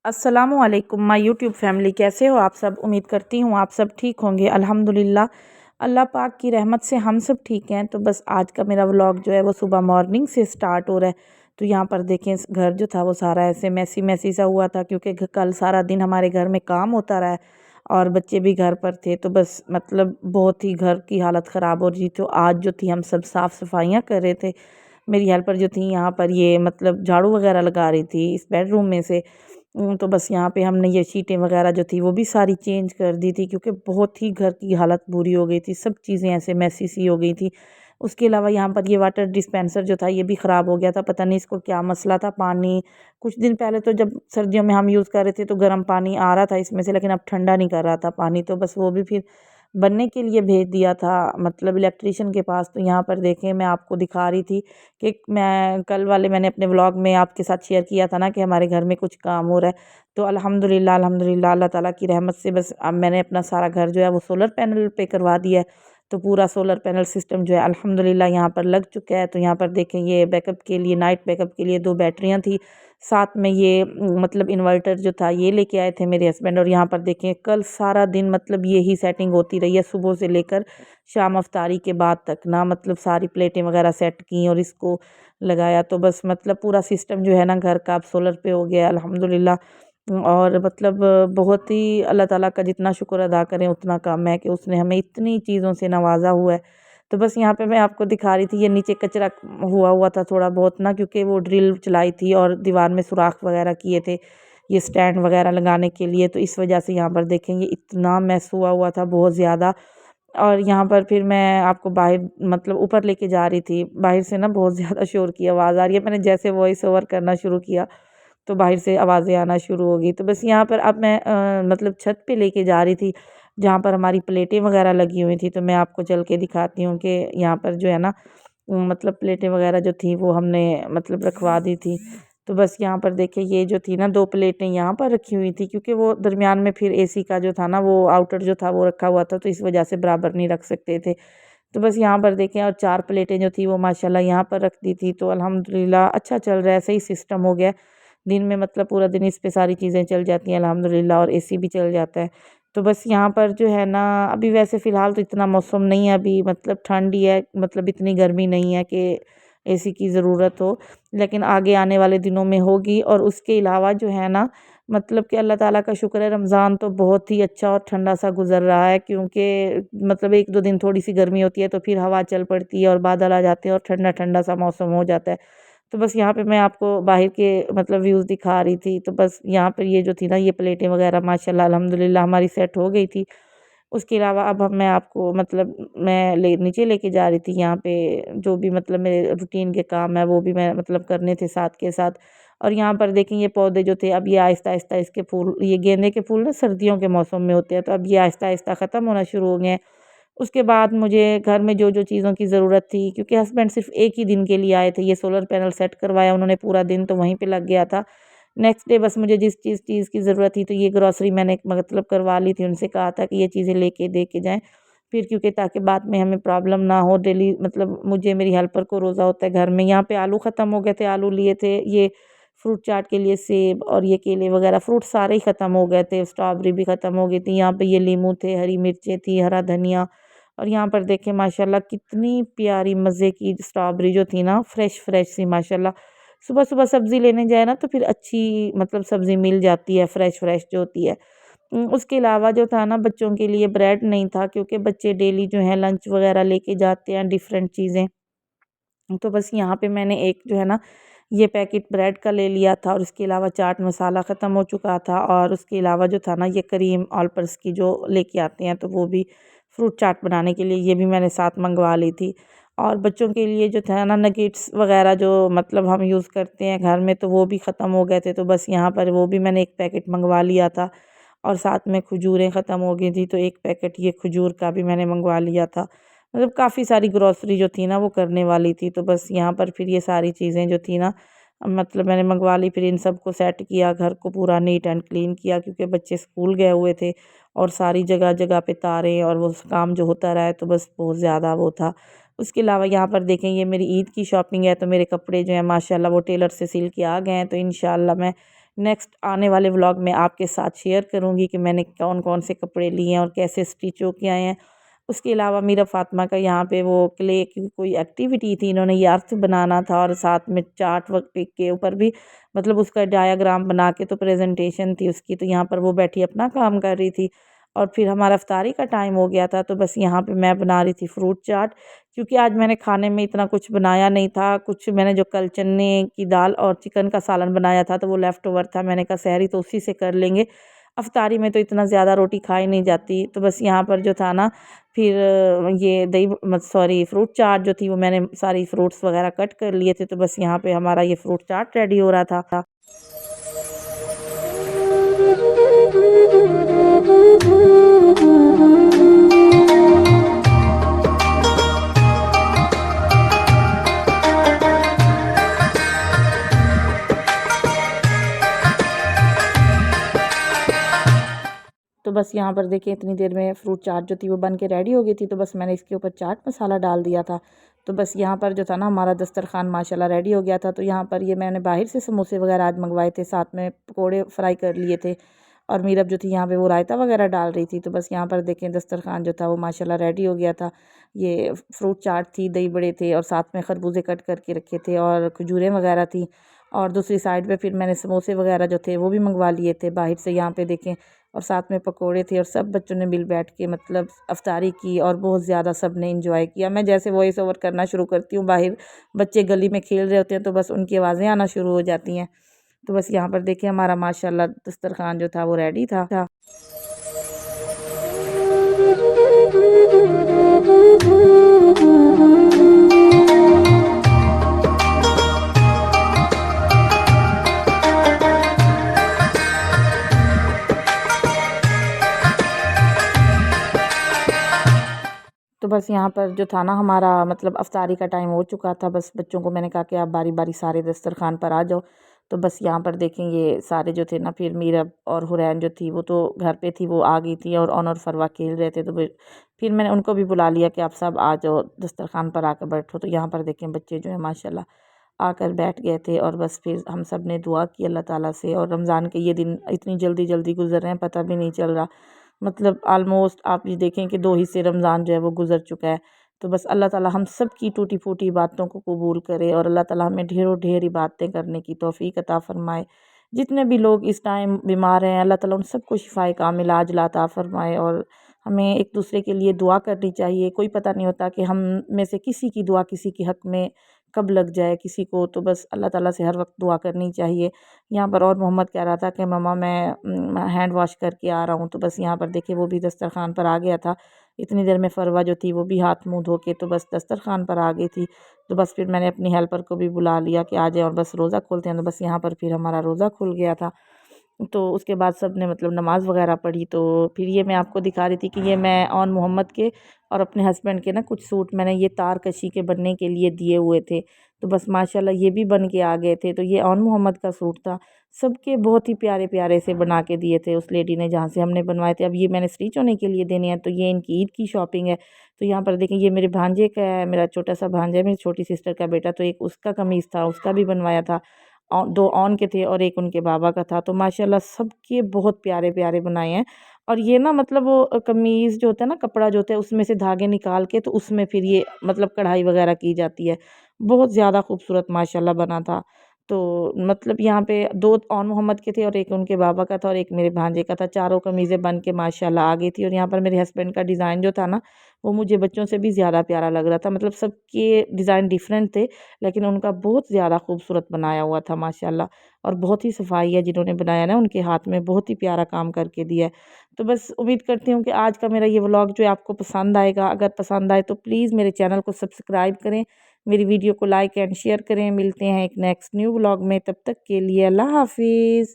अस्सलामुअलैकुम my YouTube family, कैसे हो आप सब। उम्मीद करती हूँ आप सब ठीक होंगे। अल्हम्दुलिल्लाह, अल्लाह पाक की रहमत से हम सब ठीक हैं। तो बस आज का मेरा व्लॉग जो है वो सुबह मॉर्निंग से स्टार्ट हो रहा है। तो यहाँ पर देखें, घर जो था वो सारा ऐसे मैसी मैसी सा हुआ था, क्योंकि कल सारा दिन हमारे घर में काम होता रहा है और बच्चे भी घर पर थे। तो बस मतलब बहुत ही घर की हालत ख़राब हो रही थी। तो आज जो थी हम सब साफ़ सफाइयाँ कर रहे थे। मेरी हेल्पर जो थी यहाँ पर ये मतलब झाड़ू वगैरह लगा रही थी इस बेडरूम में से। तो बस यहाँ पे हमने ये शीटें वगैरह जो थी वो भी सारी चेंज कर दी थी, क्योंकि बहुत ही घर की हालत बुरी हो गई थी, सब चीज़ें ऐसे मैसी सी हो गई थी। उसके अलावा यहाँ पर ये वाटर डिस्पेंसर जो था ये भी ख़राब हो गया था, पता नहीं इसको क्या मसला था। पानी कुछ दिन पहले तो जब सर्दियों में हम यूज़ कर रहे थे तो गर्म पानी आ रहा था इसमें से, लेकिन अब ठंडा नहीं कर रहा था पानी। तो बस वो भी फिर बनने के लिए भेज दिया था मतलब इलेक्ट्रिशियन के पास। तो यहाँ पर देखें, मैं आपको दिखा रही थी कि मैं कल वाले मैंने अपने व्लॉग में आपके साथ शेयर किया था ना कि हमारे घर में कुछ काम हो रहा है। तो अल्हम्दुलिल्लाह अल्हम्दुलिल्लाह अल्लाह ताला की रहमत से बस अब मैंने अपना सारा घर जो है वो सोलर पैनल पे करवा दिया है। तो पूरा सोलर पैनल सिस्टम जो है अल्हम्दुलिल्लाह यहाँ पर लग चुका है। तो यहाँ पर देखें, ये बैकअप के लिए, नाइट बैकअप के लिए 2 बैटरियाँ थी, साथ में ये मतलब इन्वर्टर जो था ये लेके आए थे मेरे हस्बैंड। और यहाँ पर देखें, कल सारा दिन मतलब यही सेटिंग होती रही है, सुबह से लेकर शाम अफ्तारी के बाद तक ना, मतलब सारी प्लेटें वगैरह सेट की और इसको लगाया। तो बस मतलब पूरा सिस्टम जो है ना घर का अब सोलर पे हो गया है अल्हम्दुलिल्लाह। और मतलब बहुत ही अल्लाह ताला का जितना शुक्र अदा करें उतना कम है कि उसने हमें इतनी चीज़ों से नवाजा हुआ है। तो बस यहाँ पे मैं आपको दिखा रही थी, ये नीचे कचरा हुआ हुआ था थोड़ा बहुत ना, क्योंकि वो ड्रिल चलाई थी और दीवार में सुराख वगैरह किए थे ये स्टैंड वगैरह लगाने के लिए। तो इस वजह से यहाँ पर देखेंगे इतना मैस हुआ हुआ था, बहुत ज़्यादा। और यहाँ पर फिर मैं आपको बाहर मतलब ऊपर लेके जा रही थी, बाहर से ना बहुत ज़्यादा शोर की आवाज़ आ रही है। मैंने जैसे वॉइस ओवर करना शुरू किया तो बाहर से आवाज़ें आना शुरू हो गई। तो बस यहाँ पर अब मैं मतलब छत पे लेके जा रही थी जहाँ पर हमारी प्लेटें वगैरह लगी हुई थी। तो मैं आपको चल के दिखाती हूँ कि यहाँ पर जो है ना मतलब प्लेटें वगैरह जो थी वो हमने मतलब रखवा दी थी। तो बस यहाँ पर देखिए, ये जो थी ना 2 प्लेटें यहाँ पर रखी हुई थी, क्योंकि वो दरमियान में फिर एसी का जो था ना वो आउटर जो था वो रखा हुआ था, तो इस वजह से बराबर नहीं रख सकते थे। तो बस यहाँ पर देखें, और 4 प्लेटें जो थी वो माशाल्लाह यहाँ पर रख दी थी। तो अल्हम्दुलिल्लाह अच्छा चल रहा है, सही सिस्टम हो गया है। दिन में मतलब पूरा दिन इस पे सारी चीज़ें चल जाती हैं अल्हम्दुलिल्लाह, और एसी भी चल जाता है। तो बस यहाँ पर जो है ना, अभी वैसे फ़िलहाल तो इतना मौसम नहीं है, अभी मतलब ठंड ही है, मतलब इतनी गर्मी नहीं है कि एसी की ज़रूरत हो, लेकिन आगे आने वाले दिनों में होगी। और उसके अलावा जो है ना, मतलब कि अल्लाह ताला का शुक्र है, रमज़ान तो बहुत ही अच्छा और ठंडा सा गुज़र रहा है, क्योंकि मतलब 1-2 दिन थोड़ी सी गर्मी होती है तो फिर हवा चल पड़ती है और बादल आ जाते हैं और ठंडा ठंडा सा मौसम हो जाता है। तो बस यहाँ पे मैं आपको बाहर के मतलब व्यूज़ दिखा रही थी। तो बस यहाँ पर ये जो थी ना, ये प्लेटें वगैरह माशाल्लाह अल्हम्दुलिल्लाह हमारी सेट हो गई थी। उसके अलावा अब हम मैं आपको मतलब मैं नीचे लेके जा रही थी, यहाँ पे जो भी मतलब मेरे रूटीन के काम है वो भी मैं मतलब करने थे साथ के साथ। और यहाँ पर देखें, ये पौधे जो थे अब ये आहिस्ता आहिस्ता इसके फूल, ये गेंदे के फूल ना सर्दियों के मौसम में होते हैं, तो अब ये आहिस्ता आहिस्ता ख़त्म होना शुरू हो गए हैं। उसके बाद मुझे घर में जो जो चीज़ों की ज़रूरत थी, क्योंकि हस्बैंड सिर्फ एक ही दिन के लिए आए थे, ये सोलर पैनल सेट करवाया उन्होंने, पूरा दिन तो वहीं पे लग गया था। नेक्स्ट डे बस मुझे जिस चीज़ की ज़रूरत थी, तो ये ग्रॉसरी मैंने मतलब करवा ली थी, उनसे कहा था कि ये चीज़ें लेके दे के जाएँ। फिर क्योंकि ताकि बाद में हमें प्रॉब्लम ना हो, डेली मतलब मुझे, मेरी हेल्पर को रोज़ा होता है घर में। यहाँ पे आलू ख़त्म हो गए थे, आलू लिए थे, ये फ्रूट चाट के लिए सेब और ये केले वगैरह फ्रूट सारे ही ख़त्म हो गए थे, स्ट्रॉबेरी भी ख़त्म हो गई थी। यहाँ पे ये लीमू थे, हरी मिर्चें थी, हरा धनिया। और यहाँ पर देखें माशाल्लाह कितनी प्यारी मज़े की स्ट्रॉबेरी जो थी ना, फ्रेश फ्रेश सी माशाल्लाह। सुबह सुबह सब्ज़ी लेने जाए ना तो फिर अच्छी मतलब सब्ज़ी मिल जाती है, फ्रेश फ्रेश जो होती है। उसके अलावा जो था ना, बच्चों के लिए ब्रेड नहीं था, क्योंकि बच्चे डेली जो है लंच वगैरह लेके जाते हैं डिफरेंट चीज़ें। तो बस यहाँ पे मैंने एक जो है ना ये पैकेट ब्रेड का ले लिया था, और उसके अलावा चाट मसाला ख़त्म हो चुका था, और उसके अलावा जो था ना ये करीम ऑल पर्स की जो लेके आते हैं, तो वो भी फ्रूट चाट बनाने के लिए ये भी मैंने साथ मंगवा ली थी। और बच्चों के लिए जो था ना नगेट्स वगैरह जो मतलब हम यूज़ करते हैं घर में, तो वो भी ख़त्म हो गए थे। तो बस यहाँ पर वो भी मैंने एक पैकेट मंगवा लिया था, और साथ में खजूरें ख़त्म हो गई थी, तो एक पैकेट ये खजूर का भी मैंने मंगवा लिया था। मतलब काफ़ी सारी ग्रॉसरी जो थी ना वो करने वाली थी। तो बस यहाँ पर फिर ये सारी चीज़ें जो थी ना मतलब मैंने मंगवा ली, फिर इन सब को सेट किया, घर को पूरा नीट एंड क्लीन किया, क्योंकि बच्चे स्कूल गए हुए थे और सारी जगह जगह पे तारे और वो काम जो होता रहा है, तो बस बहुत ज़्यादा वो था। उसके अलावा यहाँ पर देखें, ये मेरी ईद की शॉपिंग है, तो मेरे कपड़े जो हैं माशाल्लाह वो टेलर से सिल के आ गए हैं। तो इंशाल्लाह मैं नेक्स्ट आने वाले व्लॉग में आपके साथ शेयर करूँगी कि मैंने कौन कौन से कपड़े लिए हैं और कैसे स्टिच होके आए हैं। उसके अलावा मीरा फ़ातिमा का यहाँ पे वो क्ले की कोई एक्टिविटी थी, इन्होंने ये अर्थ बनाना था और साथ में चार्ट वर्क के ऊपर भी मतलब उसका डायाग्राम बना के तो प्रेजेंटेशन थी उसकी, तो यहाँ पर वो बैठी अपना काम कर रही थी। और फिर हमारा इफ्तारी का टाइम हो गया था, तो बस यहाँ पे मैं बना रही थी फ्रूट चाट, क्योंकि आज मैंने खाने में इतना कुछ बनाया नहीं था। कुछ मैंने जो कल चने की दाल और चिकन का सालन बनाया था तो वो लेफ़्ट ओवर था, मैंने कहा सहरी तो उसी से कर लेंगे, अफ्तारी में तो इतना ज़्यादा रोटी खाई नहीं जाती। तो बस यहाँ पर जो था ना, फिर ये सॉरी फ्रूट चाट जो थी वो मैंने सारी फ्रूट्स वगैरह कट कर लिए थे, तो बस यहाँ पे हमारा ये फ्रूट चाट रेडी हो रहा था। तो बस यहाँ पर देखिए इतनी देर में फ्रूट चाट जो थी वो बन के रेडी हो गई थी, तो बस मैंने इसके ऊपर चाट मसाला डाल दिया था। तो बस यहाँ पर जो था ना हमारा दस्तरखान माशाल्लाह रेडी हो गया था। तो यहाँ पर ये मैंने बाहर से समोसे वगैरह आज मंगवाए थे, साथ में पकोड़े फ्राई कर लिए थे और मीरब जो थी यहाँ पे वो रायता वगैरह डाल रही थी। तो बस यहाँ पर देखें दस्तरखान जो था वो माशाल्लाह रेडी हो गया था। ये फ्रूट चाट थी, दही बड़े थे और साथ में खरबूजे कट करके रखे थे और खजूरें वगैरह थी। और दूसरी साइड पे फिर मैंने समोसे वगैरह जो थे वो भी मंगवा लिए थे बाहर से, यहाँ पे देखें, और साथ में पकोड़े थे और सब बच्चों ने मिल बैठ के मतलब अफ्तारी की और बहुत ज़्यादा सब ने इंजॉय किया। मैं जैसे वॉइस ओवर करना शुरू करती हूँ, बाहर बच्चे गली में खेल रहे होते हैं तो बस उनकी आवाज़ें आना शुरू हो जाती हैं। तो बस यहाँ पर देखिए हमारा माशाल्लाह दस्तरखान जो था वो रेडी था। तो बस यहाँ पर जो था ना हमारा मतलब अफ्तारी का टाइम हो चुका था। बस बच्चों को मैंने कहा कि आप बारी बारी सारे दस्तरखान पर आ जाओ। तो बस यहाँ पर देखें ये सारे जो थे ना, फिर मीरब और हुरैन जो थी वो तो घर पे थी, वो आ गई थी और ऑन और फरवा खेल रहे थे। तो फिर मैंने उनको भी बुला लिया कि आप सब आ जाओ दस्तरखान पर आकर बैठो। तो यहाँ पर देखें बच्चे जो है माशाल्लाह आकर बैठ गए थे और बस फिर हम सब ने दुआ की अल्लाह ताला से। और रमज़ान के ये दिन इतनी जल्दी जल्दी गुजर रहे हैं, पता भी नहीं चल रहा। मतलब आलमोस्ट आप ये देखें कि 2 हिस्से रमज़ान जो है वो गुज़र चुका है। तो बस अल्लाह ताला हम सब की टूटी फूटी बातों को कबूल करे और अल्लाह ताला हमें ढेरों ढेर इबादतें करने की तौफ़ीक अता फ़रमाए। जितने भी लोग इस टाइम बीमार हैं, अल्लाह ताला उन सबको शिफ़ाए कामिल आजिला अता फ़रमाए। और हमें एक दूसरे के लिए दुआ करनी चाहिए। कोई पता नहीं होता कि हम में से किसी की दुआ किसी के हक़ में कब लग जाए किसी को। तो बस अल्लाह ताला से हर वक्त दुआ करनी चाहिए। यहाँ पर और मोहम्मद कह रहा था कि मम्मा मैं हैंड वॉश करके आ रहा हूँ। तो बस यहाँ पर देखिए वो भी दस्तरखान पर आ गया था। इतनी देर में फ़रवा जो थी वो भी हाथ मुँह धो के तो बस दस्तरखान पर आ गई थी। तो बस फिर मैंने अपनी हेल्पर को भी बुला लिया कि आ जाए और बस रोज़ा खोलते हैं। तो बस यहाँ पर फिर हमारा रोज़ा खुल गया था। तो उसके बाद सब ने मतलब नमाज़ वगैरह पढ़ी। तो फिर ये मैं आपको दिखा रही थी कि ये मैं ऑन मोहम्मद के और अपने हस्बैंड के ना कुछ सूट मैंने ये तार कशी के बनने के लिए दिए हुए थे। तो बस माशाल्लाह ये भी बन के आ गए थे। तो ये ऑन मोहम्मद का सूट था। सबके बहुत ही प्यारे प्यारे से बना के दिए थे उस लेडी ने जहाँ से हमने बनवाए थे। अब ये मैंने स्टिच होने के लिए देने हैं, तो ये इनकी ईद की शॉपिंग है। तो यहाँ पर देखें ये मेरे भांजे का है, मेरा छोटा सा भांजा है, मेरी छोटी सिस्टर का बेटा। तो एक उसका कमीज़ था, उसका भी बनवाया था। 2 ऑन के थे और एक उनके बाबा का था। तो माशाल्लाह सबके बहुत प्यारे प्यारे बनाए हैं। और ये ना मतलब वो कमीज़ जो होता है ना, कपड़ा जो होता है उसमें से धागे निकाल के तो उसमें फिर ये मतलब कढ़ाई वगैरह की जाती है। बहुत ज़्यादा खूबसूरत माशाल्लाह बना था। तो मतलब यहाँ पे 2 ऑन मोहम्मद के थे और एक उनके बाबा का था और एक मेरे भांजे का था। चारों कमीज़ें बन के माशाल्लाह आ गई थी। और यहाँ पर मेरे हस्बैंड का डिज़ाइन जो था ना, वो मुझे बच्चों से भी ज़्यादा प्यारा लग रहा था। मतलब सबके डिज़ाइन डिफरेंट थे, लेकिन उनका बहुत ज़्यादा खूबसूरत बनाया हुआ था माशाल्लाह। और बहुत ही सफाई है जिन्होंने बनाया ना, उनके हाथ में बहुत ही प्यारा काम करके दिया है। तो बस उम्मीद करती हूँ कि आज का मेरा ये व्लॉग जो है आपको पसंद आएगा। अगर पसंद आए तो प्लीज़ मेरे चैनल को सब्सक्राइब करें, मेरी वीडियो को लाइक एंड शेयर करें। मिलते हैं एक नेक्स्ट न्यू व्लॉग में, तब तक के लिए अल्लाह हाफिज़।